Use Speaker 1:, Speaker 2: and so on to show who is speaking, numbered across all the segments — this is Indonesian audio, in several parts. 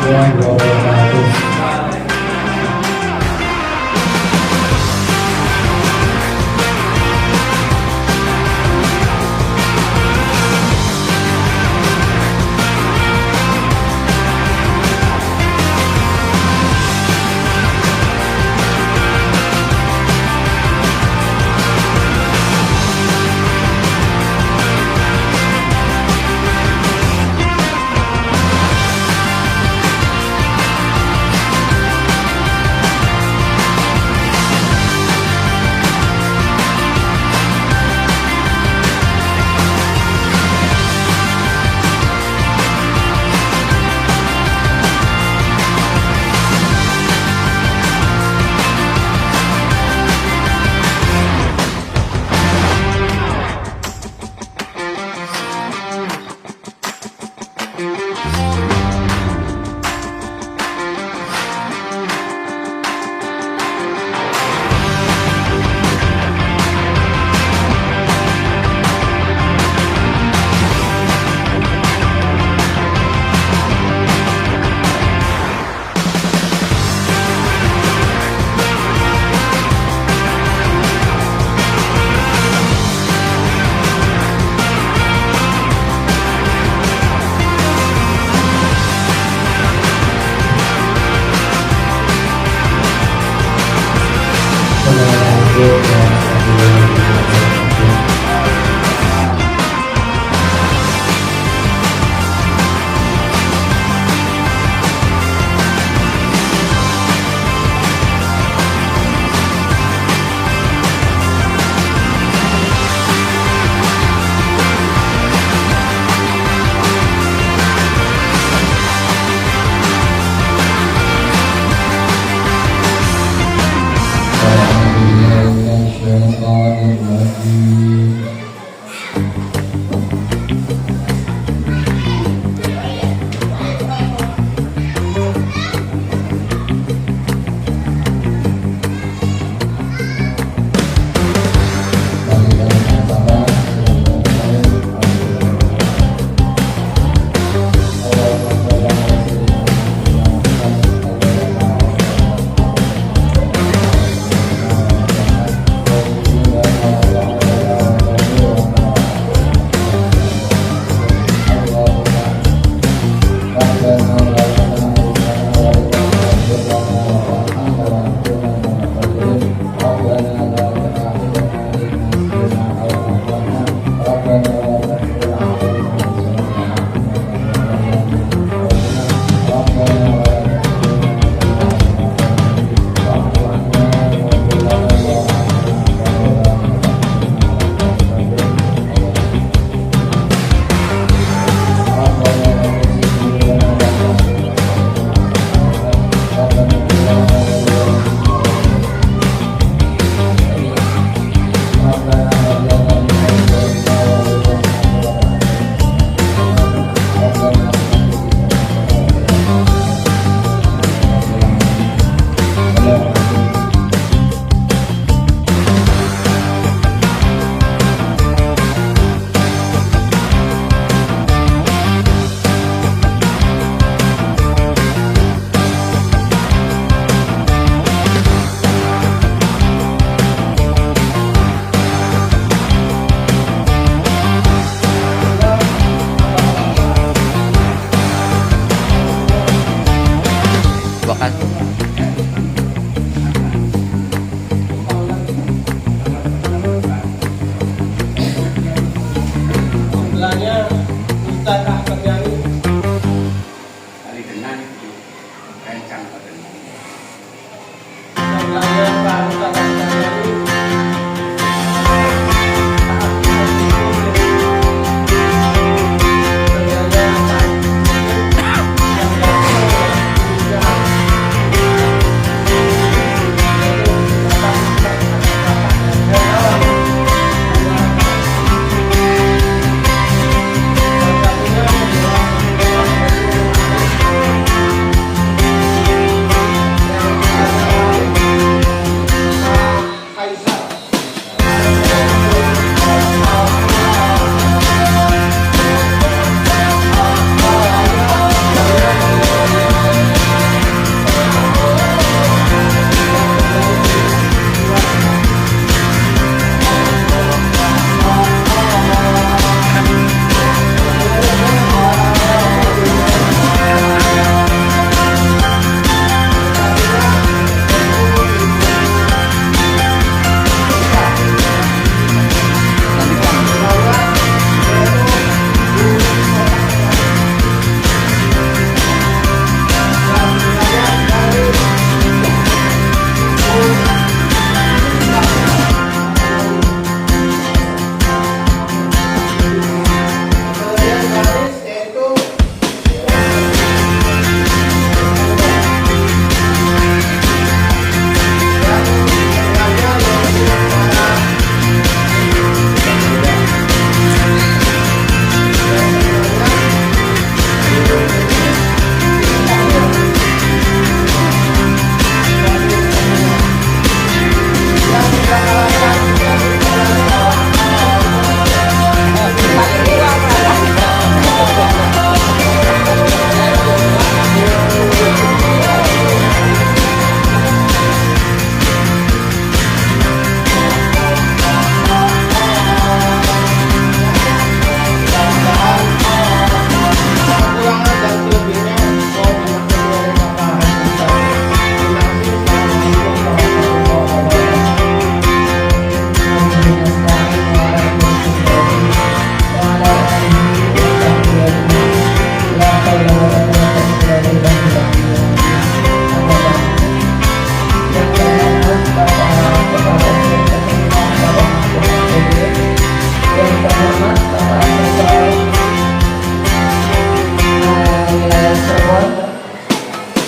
Speaker 1: warahmatullahi wabarakatuh.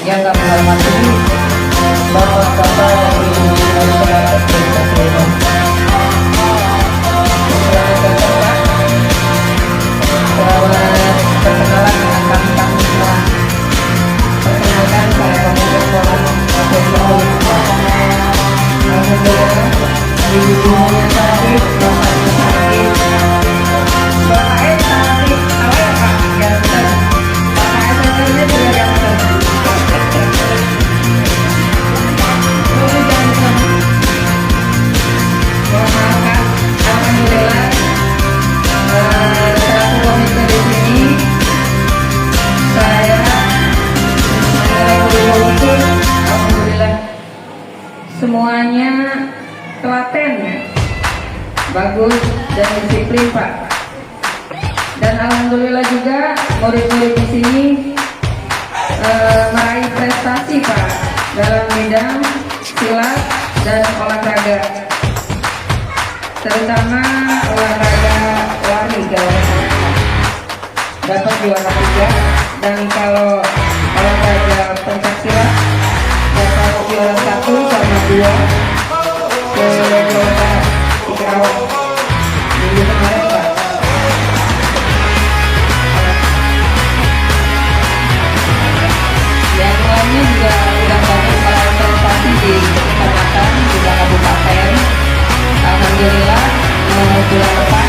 Speaker 2: yang kami hormati Bapak-bapak dari Masyarakat Desa Cililong. Selamat datang Pak. Selamat perkenalan dengan kami semua. Perkenalkan saya Pemuda Sekolah Profesional. Alhamdulillah ibunya sakit, bapaknya sakit. Bapaknya sakit, tahu ya Pak? Ganteng. Bapaknya sakitnya juga ganteng. Alhamdulillah selaku komite di sini saya alhamdulillah semuanya telaten ya, bagus dan disiplin Pak. Dan alhamdulillah juga murid-murid di sini meraih prestasi Pak dalam bidang silat dan olahraga, terutama olahraga lari dapat juara 3, dan kalau olahraga pencaksilat dapat juara 1 sama 2 ke juara di Kerawang minggu kemarin Pak. Yang lainnya juga sudah banyak meraih prestasi di kecamatan, di kabupaten. Alhamdulillah bulan depan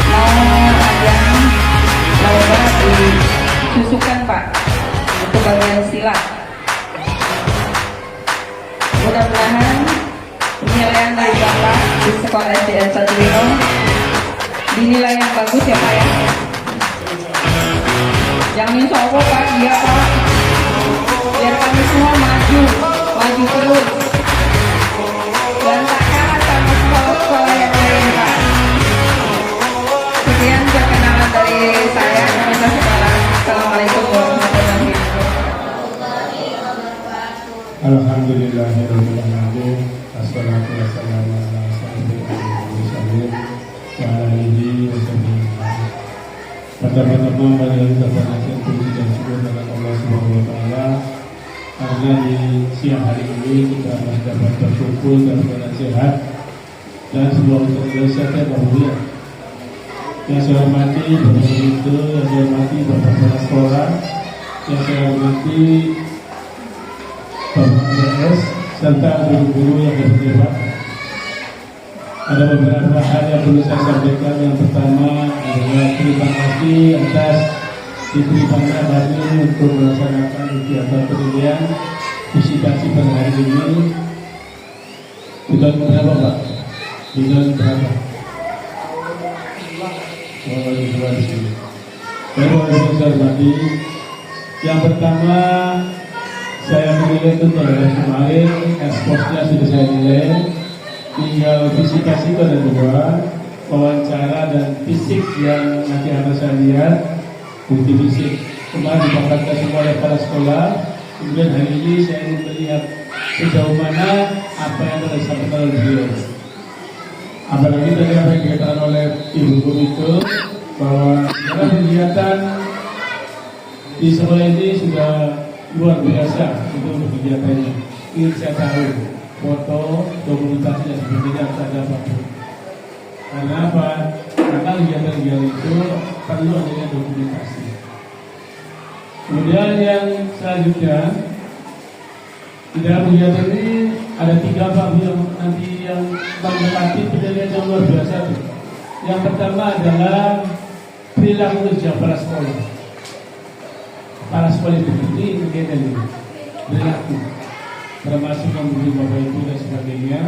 Speaker 2: mau ajang lomba disusukan Pak untuk bagian silat. Mudah-mudahan penilaian dari Bapak di sekolah SDN Cililong dinilai yang bagus ya Pak ya. Jangan insya Allah Pak, iya Pak, biar kami semua maju terus dan tak kalah sama sekolah-sekolah yang lain Pak. Sekian perkenalan dari saya. Assalamualaikum warahmatullahi wabarakatuh.
Speaker 1: Alhamdulillahirabbil alamin. Wassalatu wassalamu ala asyrofil mursalin wa ala alihi wasahbihi. Pertama-tama mari kita panjatkan puji dan syukur kepada Allah Subhanahu wa taala karena di siang hari ini kita masih dapat berkumpul dalam keadaan sehat dan sebuah Indonesia yang bahagia. Yang saya hormati Bapak Guru, yang saya hormati Bapak Kepala Sekolah, yang saya hormati Bapak ADS serta guru-guru yang berdebat. Ada beberapa hal yang perlu saya sampaikan. Yang pertama adalah terima kasih atas diberikannya hari ini untuk melaksanakan kegiatan penilaian visitasi pada hari ini. Bulan berapa Pak? Bulan berapa? Yang pertama saya menilai itu adalah kemarin eksposnya sudah saya nilai, tinggal visitasi itu ada 2, wawancara dan fisik yang nanti akan saya lihat, bukti fisik kemarin dibanggakan semua oleh para sekolah. Kemudian hari ini saya ingin melihat sejauh mana apa yang telah disampaikan oleh beliau. Apalagi tadi apa yang dikatakan oleh Ibu Guru itu bahwa dalam kegiatan di sekolah ini sudah luar biasa itu untuk kegiatannya. Ingin saya tahu foto dokumentasinya sepertinya ada apapun. Karena apa? Karena kegiatan-kegiatan itu perlu adanya dokumentasi. Kemudian yang selanjutnya di dalam kegiatan ini ada 3 bab yang nanti yang mendekati penilaian yang luar biasa. Yang pertama adalah perilaku kerja para sekolah. Para sekolah itu kegiatan ini perilaku, termasuk memberi bapak ibu dan sebagainya.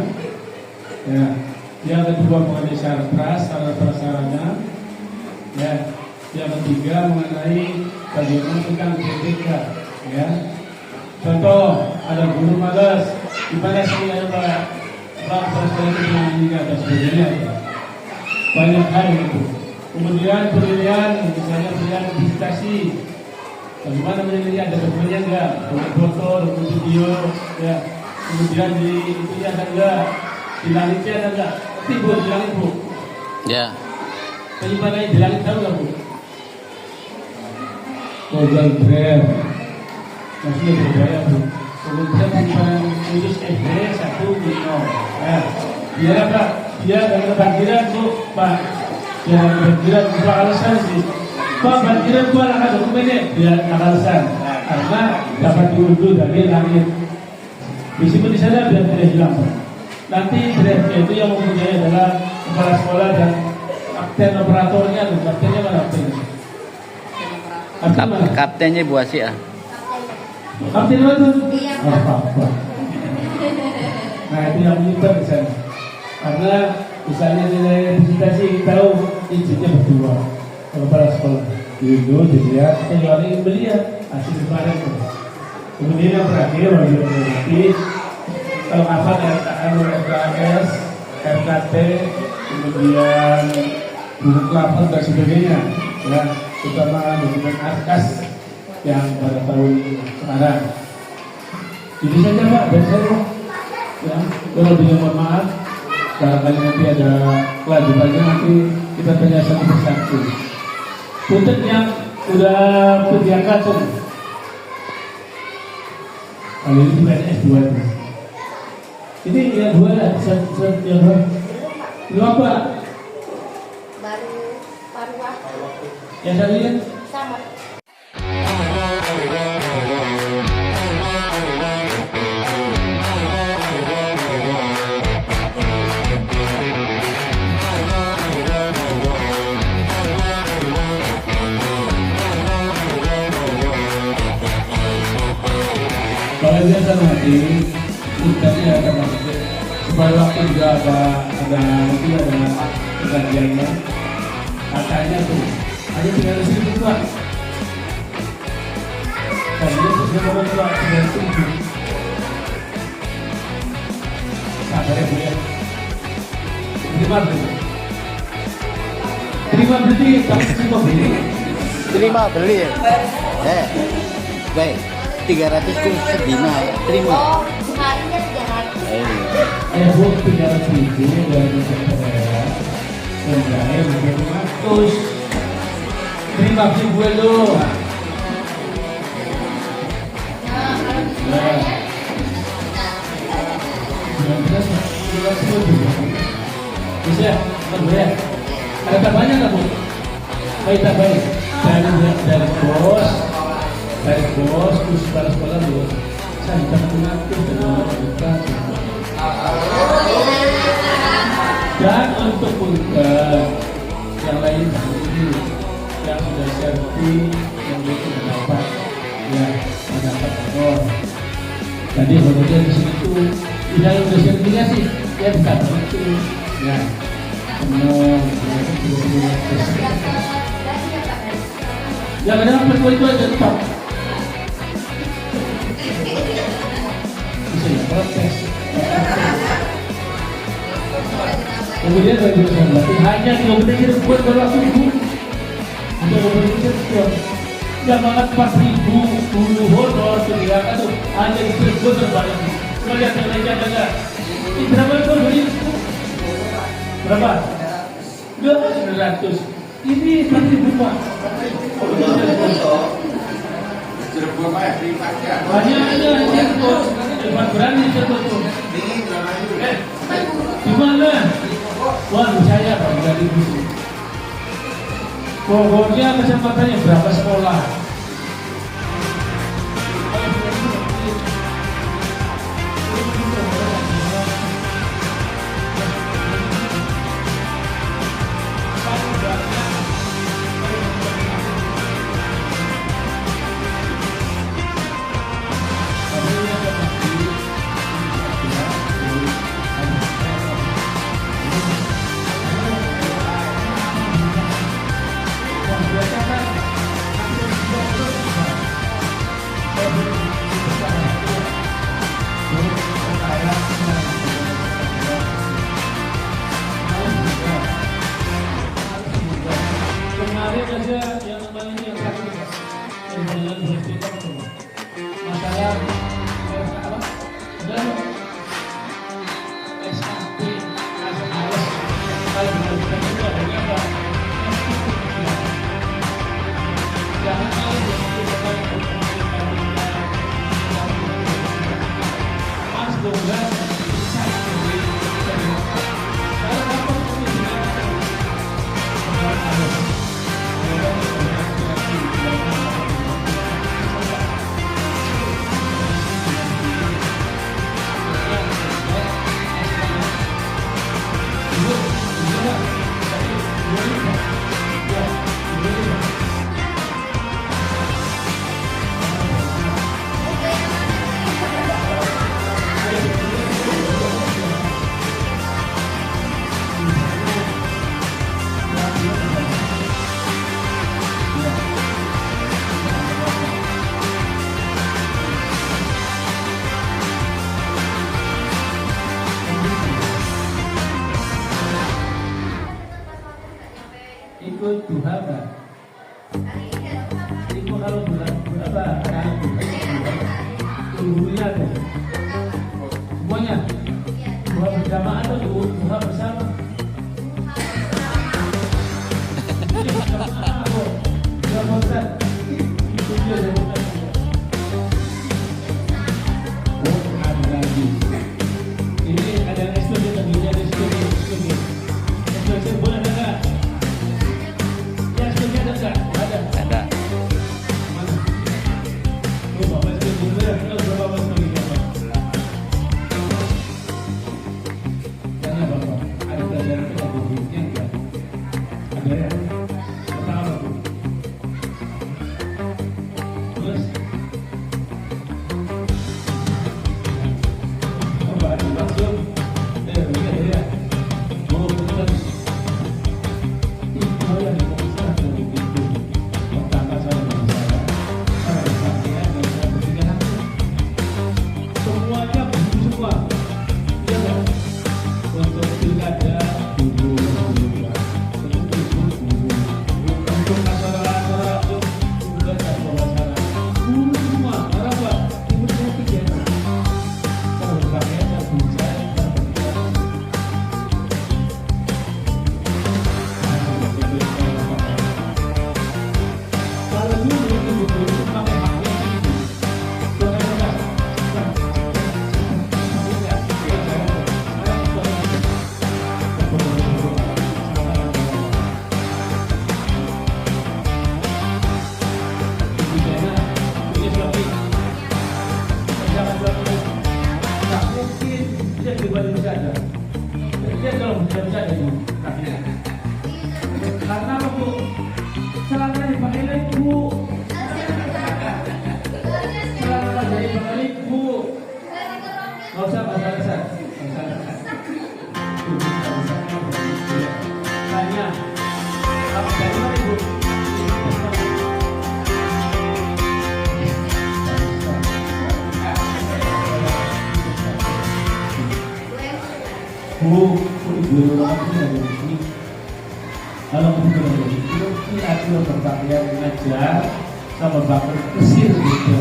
Speaker 1: Ya. Yang kedua mengenai syarat prasarana. Ya. Yang ketiga mengenai bagaimana tentang PPK. Ya. Contoh, ada guru malas, gimana sih ya Pak sekolah itu menanganinya dan sebagainya. Banyak hal itu. Kemudian penilaian, misalnya penilaian visitasi. Bagaimana menilai, ada dokumennya enggak? Dokumen foto, dokumen video, ya. Kemudian di itu ada enggak? Di langitnya ada enggak? Tapi Bu, di langit Bu. Ya. Penyimpanan di langit tahu enggak Bu? Google Drive. Maksudnya berbahaya Bu. Kemudian yang khusus SD 1 Bino. Nah, dia apa? Dia dengan banjiran Bu, Pak. Dia dengan banjiran Pak alasan sih. Pak banjiran Bu alasan dokumennya dia alasan. Karena dapat diunduh dari langit. Meskipun di sana biar tidak hilang Pak. Nanti direktur itu yang mempunyai adalah kepala sekolah dan kapten operatornya. Kaptennya mana kaptennya?
Speaker 3: Kaptennya Bu Asia.
Speaker 1: Kapten apa tuh? Apa? Nah itu yang menyimpan di sana. Karena misalnya nilai presentasi tahu izinnya berdua kepala sekolah. Itu dilihat, kita ingin melihat hasil kemarin. Kemudian yang terakhir nanti kalau apa RKS, RKT, kemudian buku kelapa dan sebagainya, ya terutama dokumen ASKAS yang pada tahun sekarang. Jadi saja Pak, dan saya ya, kalau mohon maaf, barangkali nanti ada kelanjutannya nanti kita tanya satu persatu. Untuk yang udah berdiangkat tuh, kali ini bukan S2 itu. Ini yang dua lah, yang dua. Lu apa?
Speaker 4: Baru Parwa
Speaker 1: Yang satu ya?
Speaker 4: sama.
Speaker 1: Kalau dia cermati, tugasnya ada maksudnya supaya waktu juga ada pergantiannya. Katanya tuh, hanya tinggal di sini Pak. Tadinya sudah mau Pak, tinggal tunggu. Sabar ya Bu ya. Terima beli, tapi terima beli.
Speaker 3: Terima beli. Baik. 300 itu sedina ya. Terima.
Speaker 4: Oh, harinya 300.
Speaker 1: Ya Bu, 300.000 dari saya. Sebenarnya mungkin 500. Terima beli gue lo.
Speaker 4: Nah, kalau di sini ya.
Speaker 1: Bisa ya? Ya? Ada tambahnya nggak Bu? Baik tambahin. Dari bos, terus sekolah Bu. Saya minta mengatur dengan kita. Dan untuk yang lain ini yang sudah serti, yang itu mendapat honor. Tadi honornya di sini tuh tidak sudah sertifikasi, ya bukan itu, ya honor, yang ada apa itu aja top. Bisa ya protes. Kemudian bagi berarti hanya 2 menit buat berlaku Bu. Sudah 2 menit jangan 4.000 honor terlihat aduh hanya disebut terbanyak. Melihat yang lainnya ada. Ini berapa itu beli? Berapa? 200. Ini 4.000 Pak. Banyak aja Cirebon. Cepat berani Cirebon tuh. Di mana? Wah, saya Pak dari itu. Pokoknya kesempatannya berapa sekolah? duha apa? Ibu kalau bulan apa? Ibunya ada. Semuanya. Duha berjamaah atau duha bersama? Ini berjamaah kok. Duha bosan. Itu dia yang bukan. Oh, ada lagi. Ini ada yang SPG tadi, ada SPG. SPG boleh ada nggak? Ya SPG ada nggak? Ada.
Speaker 3: Ada.
Speaker 1: Mana? Oh, Bapak SPG dulu ya. Kita berapa Bapak SPG Bapak? Tanya Bapak. Ada pelajaran pedagogiknya nggak? Ada ya? Pertama Bu. Terus? Coba langsung. Ya. Oh, betul. Itu yang bisa dari itu. Pertama saya berbicara. Saya bersaksikan dan saya berpikir langsung. Semuanya begitu semua. Iya nggak? Untuk pilkada dulu. Untuk dulu. Untuk masalah-masalah itu juga saya wawancara. Dulu semua. Karena apa? Itu saya pikir. Saya berpakaian, saya bicara, saya berbicara. Kalau dulu itu pakai haknya itu, karena apa Bu? Celana dipakai lagi Bu. Celana jadi pakai lagi Bu. Nggak usah basah-basah. Tanya. Apa dari mana Ibu? Bu, ibu orang ini ada di sini. Kalau begitu ini aku berpakaian ngajar sama bakar kesir gitu.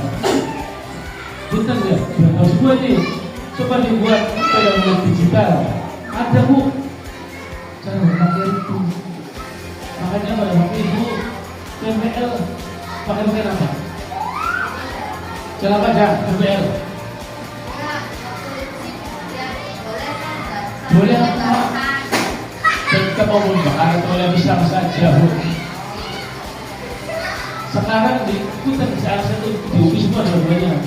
Speaker 1: Betul nggak? Kalau semua ini coba dibuat kayak mobil digital. Ada Bu. Cara berpakaian itu. Makanya pada waktu itu MPL pakai pakaian apa? Cara baca MPL. Boleh apa? Kita mau membahas boleh bisa saja Bu. Sekarang di kita bisa satu di semua semuanya.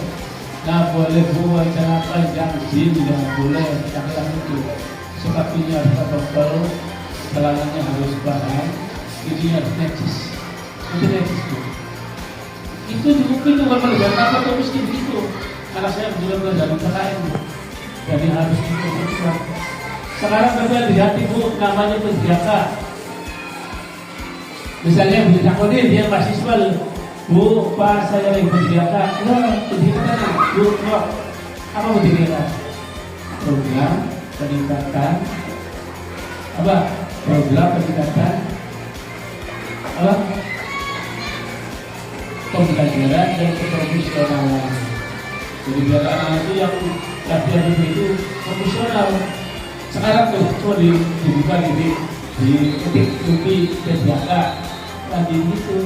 Speaker 1: Nah boleh buat cara panjang jin tidak boleh cakap itu. Sepatunya harus tebal, celananya harus bahan, ini harus necis. Itu necis Bu. Itu mungkin juga melihat apa tuh miskin itu. Karena saya juga belajar PKN Bu. Jadi harus itu. Sekarang kita lihat Ibu namanya penjaga. Misalnya Bu Cakodin dia mahasiswa Bu, Pak saya lagi penjaga. Wah, penjaga Bu, apa penjaga? Program peningkatan apa? Program peningkatan apa? Pembelajaran dan keprofesionalan. Jadi biar anak itu yang latihan itu profesional. Sekarang tuh cuma dibuka di titik tupi penjaga tadi itu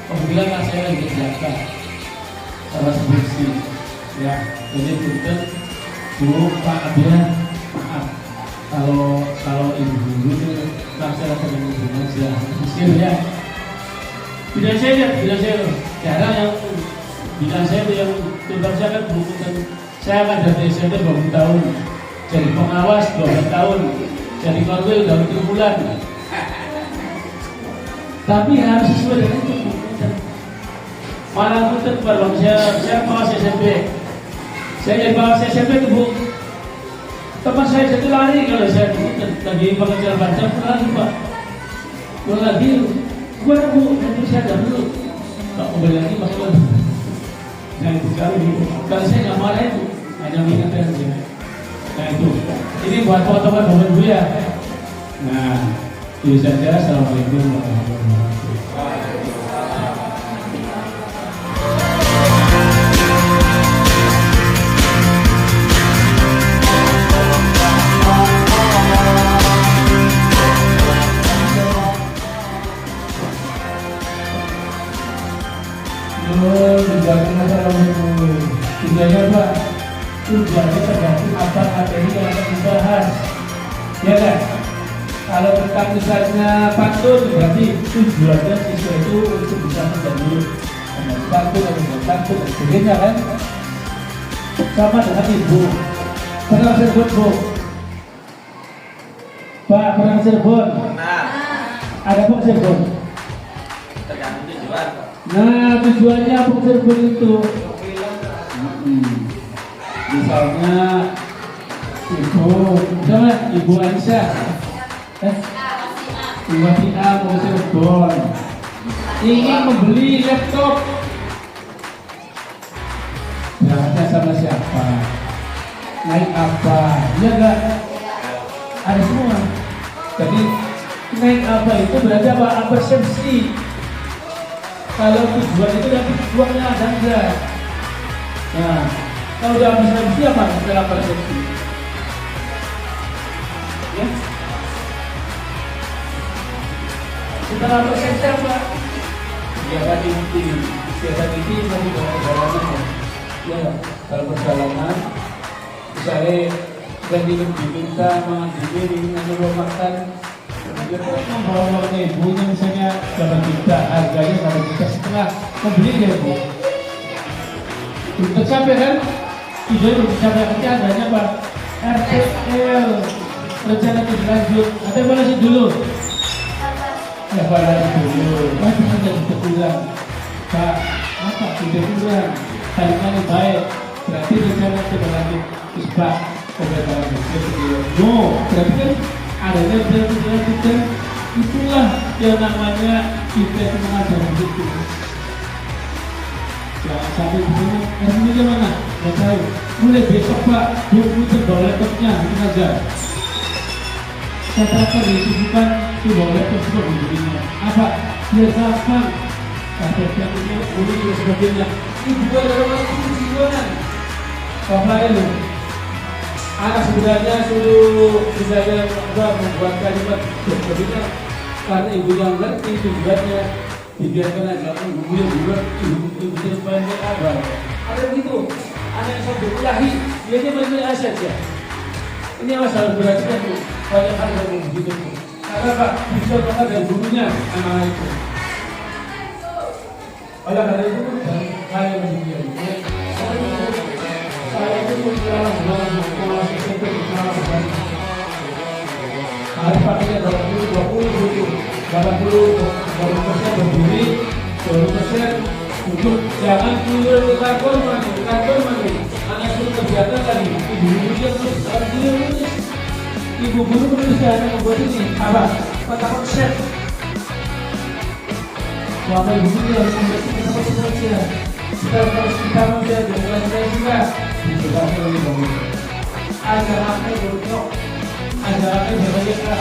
Speaker 1: kemudian saya lagi penjaga salah seperti ya jadi punten Bu Pak Abia maaf kalau ibu itu saya akan menghubungi saya miskin ya tidak saya jarang yang bilang saya itu yang tugas saya kan bukan saya kan dari SMP 20 tahun jadi pengawas 12 tahun, jadi konsul dalam 3 bulan. Tapi harus sesuai dengan itu. Malah itu kalau saya pengawas SMP, saya jadi pengawas SMP itu Bu. Teman saya jadi lari kalau saya lagi pengajar baca lari Pak. Kalau lagi, gue Bu, nanti saya ada dulu. Tak kembali lagi masalah. Nah itu kali kalau saya nggak marah itu, hanya mengingatkan saja. Nah itu, ini buat teman-teman Bu ya. Nah, Itu saja. Assalamualaikum warahmatullahi wabarakatuh. Tujuannya masalah itu tujuannya apa? Tujuannya tergantung apa materi yang akan dibahas, ya kan? Kalau tentang misalnya pantun, berarti tujuannya siswa itu untuk bisa menjadi pantun atau pantun dan sebagainya kan? Sama dengan ibu. Pernah Cirebon bu? Pak pernah Cirebon? Ada apa Cirebon?
Speaker 3: Tergantung tujuan.
Speaker 1: Nah, tujuannya apa Cirebon itu? Misalnya Ibu Aisyah, Ibu Tia mau Cirebon, ingin membeli laptop. Berangkatnya sama siapa? Naik apa? Iya enggak? Ada semua. Jadi naik apa itu berarti apa? Persepsi. Kalau tujuan itu nanti uangnya ada enggak? Nah, kalau udah persepsi apa? Setelah persepsi, ya. Setelah persepsi apa? Biasa ini masih perjalanan. Ya, kalau perjalanan, misalnya jadi diminta mengambil dengan makan. Dia membawa ibunya misalnya dapat juta, harganya dapat juta, setelah membeli dia bu tercapai kan? Tujuan untuk tercapai nanti adanya apa? RTL, rencana berlanjut. Ada evaluasi dulu. Evaluasi dulu. Apa saja kita kurang? Pak, apa sudah kurang? Kalimatnya baik. Berarti rencana berlanjut. Pak, no, berarti kan adanya berlanjut. Itulah yang namanya kita itu mengajar itu. Jangan sampai begini, hasilnya mana? Nggak tahu. Mulai besok Pak, putar bawa laptopnya, itu aja. Saya terapkan ditujukan, itu bawa laptop semua begini. Apa? Dia gampang. Laptopnya punya, boleh juga sebagainya. Ini juga dalam tujuan. Bapak itu, anak sebenarnya suruh misalnya membuat kalimat sebagainya karena ibu yang ngerti tujuannya. Dibiarkan aja, ibu yang juga ibu pendek apa? Ada begitu, anak yang sampai kelahi, dia baik-baik aset ya. Ini masalah berarti kan banyak hal yang begitu. Karena Pak bisa banget dari gurunya anak itu. Oleh karena itu hal yang demikian. Saya itu dalam menguasai sesuatu harus pakainya 80% berdiri, 20% untuk jangan tidur di kantor mandi. Anak suruh kegiatan tadi, ibu guru dia menulis, ibu guru menulis anak membuat ini apa? Kata konsep. Bapak ibu guru harus membuat ini sama saja. Kita harus kita saja dengan saya juga. Kita perlu bangun. Agar apa yang agar apa yang berbeda.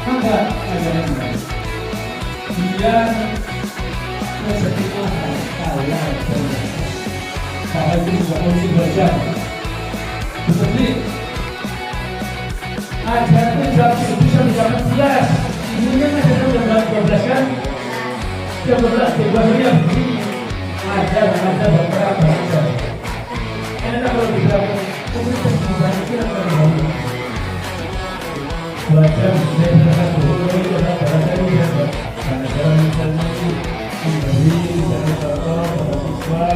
Speaker 1: Maka ajaran dia sepertinya kalian saya itu juga harus belajar seperti ajaran itu bisa menjadi 11 ibunya ajaran sudah 12 kan 12 dia begini ajar beberapa enak kalau dibilang komunitas banyak kira belajar dari satu itu adalah bahasa Indonesia karena dalam misalnya memberi dari contoh pada siswa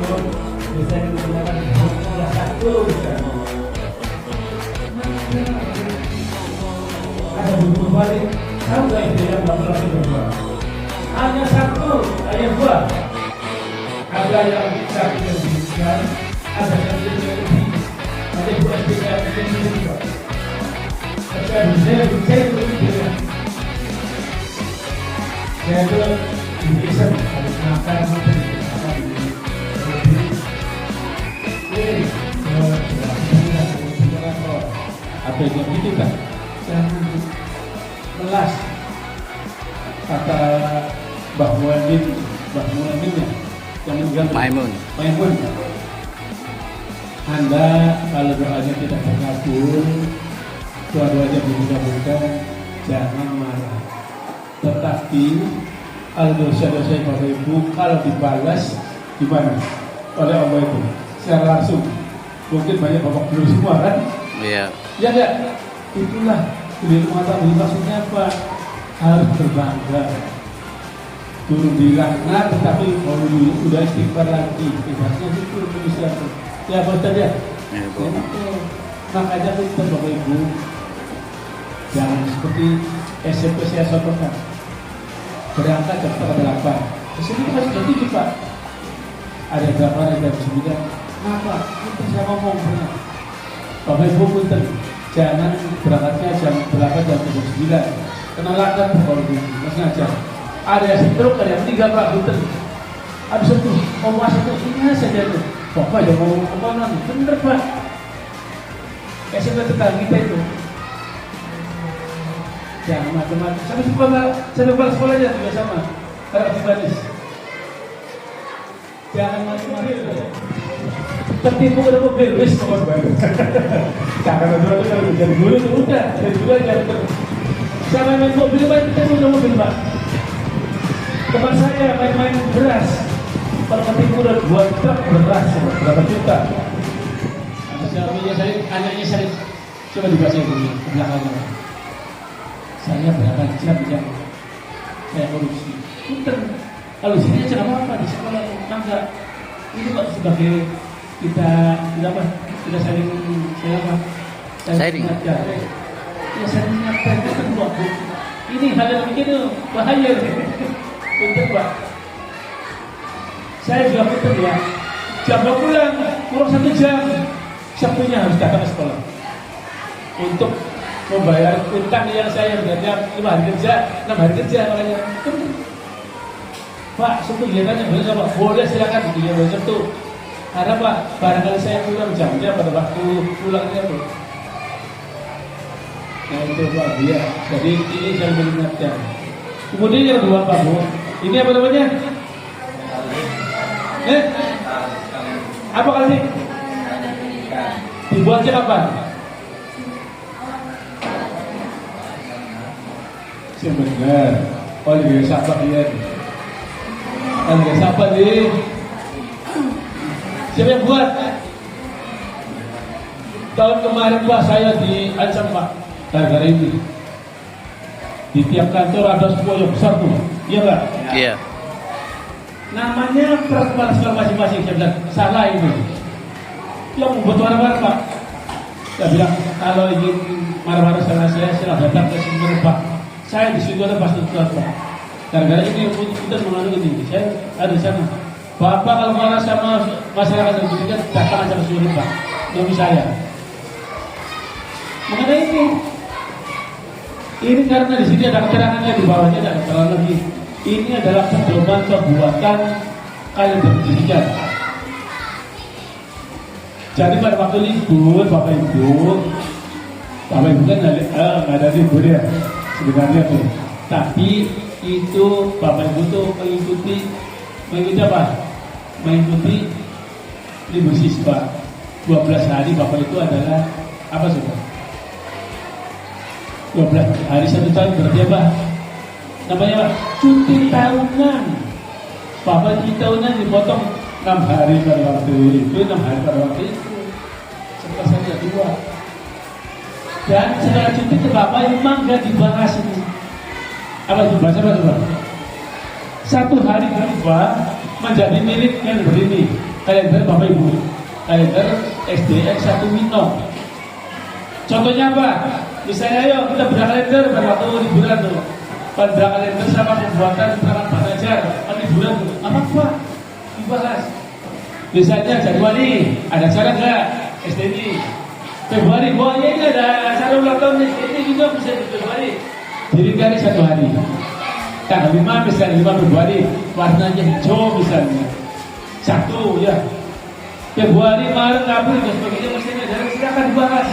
Speaker 1: untuk bisa digunakan bukunya satu misalnya ada buku balik tahu nggak itu yang laki-laki berdua hanya satu ayat dua ada yang bisa kita berikan ada yang lebih ada yang buat kita juga saya itu bisa harus makan apa yang gitu kan jangan melas. Kata Mbah Muhammad ya, yang meninggal
Speaker 3: Maimun.
Speaker 1: Maimun. Anda kalau doanya tidak terkabul, dua-duanya dikabulkan, jangan marah. Tetapi kalau dosa-dosa Bapak Ibu kalau dibalas gimana oleh Allah itu secara langsung, mungkin banyak bapak belum semua kan?
Speaker 3: Iya.
Speaker 1: Ya enggak? Itulah beli mata beli maksudnya apa? Harus berbangga. Dulu dilaknat tetapi mau dulu udah istighfar lagi. Ibaratnya itu manusia itu. Ya betul ya.
Speaker 3: Ya, Bu.
Speaker 1: Makanya kita Bapak Ibu jangan seperti SMP saya contohkan. Berangkat jam setengah 8. Di sini masih jam 7 Pak. Ada berapa ada jam 9. Kenapa? Kita saya ngomong pernah. Bapak Ibu punten, jangan berangkatnya jam 8 jam 9. Kenalakan Bapak Ibu, masih ngajar. Ada yang stroke, ada yang meninggal Pak punten. Habis itu, omas itu ini saja itu. Bapak yang ngomong kemana? Bener Pak. SMP tetangga kita itu. Jangan macam-macam. Sampai kepala sekolahnya juga sama. Karena pribadi. Jangan macam-macam. Tertipu udah mobil, wis pokoknya baru. Jangan ada itu kalau jadi guru itu udah, dari dulu aja. Saya main mobil Pak, kita udah mobil Pak. Teman saya main beras. Kalau tertipu udah 2 truk beras, berapa juta? Anaknya saya coba dibaca dulu ke belakangnya. Saya berapa jam saya korupsi. Punten. Kalau sini aja nggak apa-apa di sekolah enggak. Ini kok sebagai kita apa? Kita saling
Speaker 3: Sharing.
Speaker 1: Ya saling ingatkan itu kedua. Ini hal yang begini bahaya. Punten Pak. Saya juga punten ya. Jam pulang kurang 1 jam. Sabtunya harus datang ke sekolah untuk membayar utang yang saya berada 5 hari kerja, 6 hari kerja makanya. Pak, Sabtu kegiatannya boleh Pak? Boleh silakan kegiatan Sabtu. Karena Pak, barangkali saya kurang jamnya pada waktu pulangnya tuh. Nah itu Pak, ya. Jadi ini saya mengingatkan. Kemudian yang kedua Pak Bu, ini apa namanya? Apa kali? Dibuatnya kapan? Sebentar. Oh, dia sahabat dia. Dia sahabat dia. Siapa yang buat? Tahun kemarin Pak saya diancam Pak gara-gara ini. Di tiap kantor ada sebuah yang besar tuh, iya nggak?
Speaker 3: Iya.
Speaker 1: Namanya peraturan sekolah masing-masing. Saya bilang salah itu. Yang membuat marah-marah Pak. Saya bilang kalau ingin marah-marah sama saya silahkan datang ke sini Pak. Saya di situ ada pasti Pak. Gara-gara ini kita mengalami ini. Saya ada di sana. Bapak kalau marah sama masyarakat yang pendidikan datang aja ke sini Pak. Demi saya. Mengenai ini karena di sini ada keterangannya di bawahnya ada keterangan lagi. Ini adalah pedoman perbuatan kalian berpendidikan. Jadi pada waktu libur, Bapak Ibu kan nggak ada libur ya sebenarnya tuh. Tapi itu Bapak Ibu tuh mengikuti apa? Mengikuti libur siswa 12 hari. Bapak itu adalah apa sudah? 12 hari 1 tahun berarti apa? Namanya Pak, cuti tahunan. Bapak cuti tahunan dipotong 6 hari pada waktu itu, 6 hari pada waktu itu. Setelah saya 2. Dan setelah cuti ke Bapak memang gak dibahas ini. Apa itu bahasa apa? 1 hari berubah menjadi milik yang berini. Kalender Bapak Ibu, kalender SDN 1 Mino. Contohnya apa? Misalnya ayo kita bedah kalender pada waktu liburan tuh. Pada kalender sama pembuatan perangkat belajar liburan tuh. Apa? Dibahas. Misalnya Januari ada acara nggak SDN? Februari, wah ya ini ada acara ulang tahun SDN juga bisa di Februari. Diringkari 1 hari. Tanggal 5 misalnya 5 Februari warnanya hijau misalnya. 1 ya. Februari, Maret, April dan sebagainya misalnya silakan dibahas.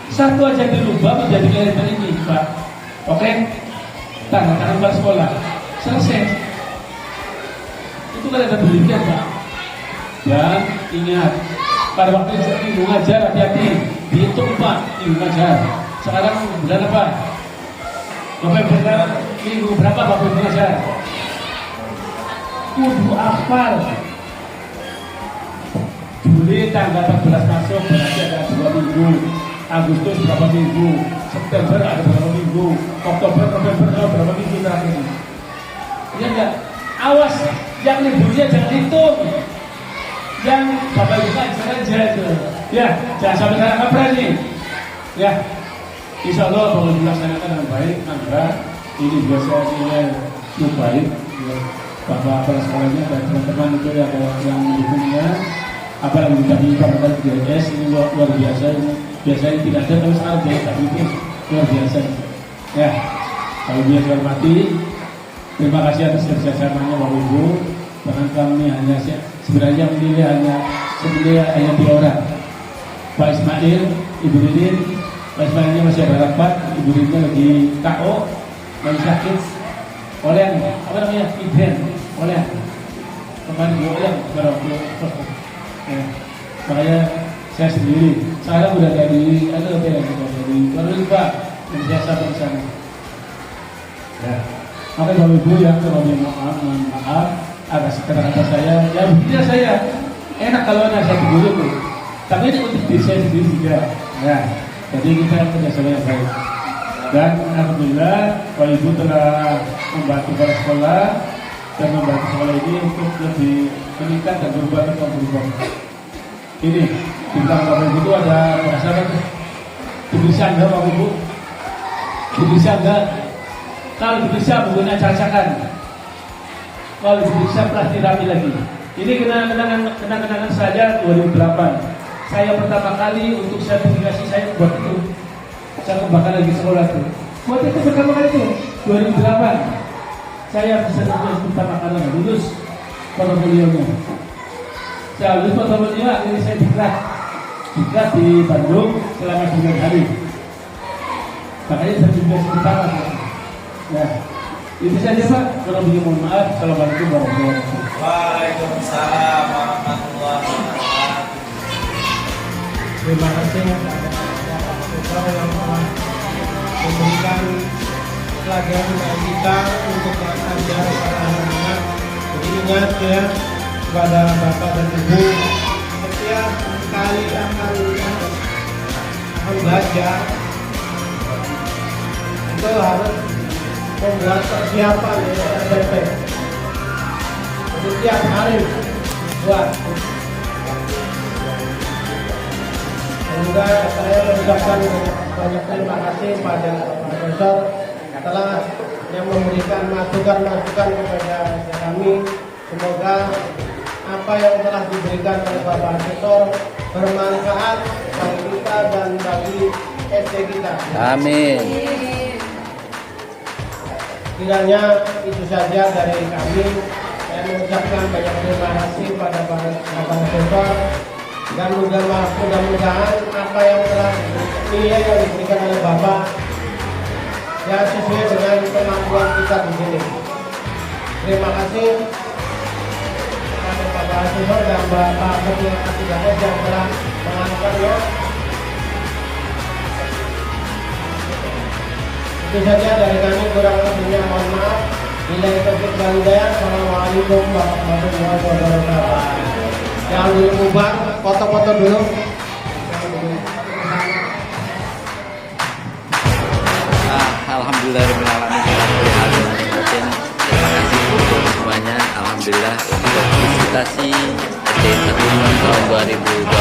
Speaker 1: Satu aja dirubah menjadi kalender ini, Pak. Oke? Tanda tangan kepala sekolah. Selesai. Itu kalender demikian, Pak. Dan ingat, pada waktu minggu ngajar hati-hati, dihitung Pak, minggu ngajar. Sekarang bulan apa? November, minggu berapa Bapak minggu ngajar? Kudu hafal. Juli tanggal 14 masuk berarti ada 2 minggu. Agustus berapa minggu? September ada berapa minggu? Oktober, November ada berapa minggu terakhir? Iya enggak? Awas, yang liburnya jangan hitung. Yang Bapak Ibu ngajar aja itu. Ya, jangan sampai salah kaprah nih. Ya, insya Allah kalau dilaksanakan dengan baik, maka ini biasa nilai yang baik. Ya, Bapak kepala sekolahnya dan teman-teman itu ya yang mendukungnya. Apalagi kami Bapak GS ini luar biasa. Ini biasanya tidak ada kalau sekarang dia tapi itu luar biasa. Ya, kalau dia hormati, terima kasih atas kerjasamanya Bapak Ibu. Bahkan kami hanya sebenarnya menilai hanya 2 orang. Pak Ismail, Ibu Ridin. Pak Ismailnya masih ada rapat, Ibu Ridinnya lagi KO, lagi sakit. Oleh apa namanya? Idren. Oleh kemarin 2 orang ya. Makanya saya sendiri. Sekarang udah dari baru Pak biasa bersama. Ya. Maka Bapak Ibu yang kalau maaf atas kata-kata saya, ya buktinya saya enak kalau nasihat guru tuh. Tapi ini untuk diri saya sendiri juga. Ya. Jadi kita kerjasama yang baik. Dan alhamdulillah Bapak Ibu telah membantu para sekolah dan membantu sekolah ini untuk lebih meningkat dan berubah. Ini bintang Bapak Ibu itu ada perasaan bisa enggak Bapak Ibu? Bisa enggak? Kalau bisa menggunakan acak-acakan. Kalau bisa plastik rapi lagi. Ini kenangan saja 2008. Saya pertama kali untuk sertifikasi saya buat itu. Saya kembangkan lagi sekolah itu. Buat itu pertama kali itu 2008. Saya sertifikasi pertama kali lulus portofolionya. Saya lulus portofolio, ini saya diklat di Bandung selama 9 hari. Makanya sertifikasi pertama. Ya, itu saja Pak. Kalau begini mohon maaf. Assalamualaikum warahmatullahi wabarakatuh.
Speaker 5: Waalaikumsalam warahmatullahi wabarakatuh.
Speaker 6: Terima kasih kepada Bapak yang telah memberikan pelajaran kepada kita untuk mengajar para anak-anak. Jadi ingat ya kepada Bapak dan Ibu, setiap kali akan belajar itu harus membuat persiapan ya SPP. Setiap hari buat. Semoga saya mengucapkan banyak terima kasih pada Profesor telah yang memberikan masukan-masukan kepada kami. Semoga apa yang telah diberikan oleh Bapak Profesor bermanfaat bagi kita dan bagi SD kita.
Speaker 3: Amin.
Speaker 6: Kiranya itu saja dari kami. Saya mengucapkan banyak terima kasih pada Bapak Profesor. Dan mudah-mudahan apa yang telah nilai yang diberikan oleh Bapak ya sesuai dengan kemampuan kita di sini. Terima kasih kepada Bapak Asihor dan Bapak Ketua Atidanes yang telah mengantarnya. Itu saja dari kami, kurang lebihnya mohon maaf. Bila itu kita Assalamualaikum warahmatullahi wabarakatuh. Yang dulu bubar, foto-foto dulu.
Speaker 3: Alhamdulillahirobbilalamin. Terima kasih untuk semuanya. Alhamdulillah untuk visitasi SD 1 tahun 2020.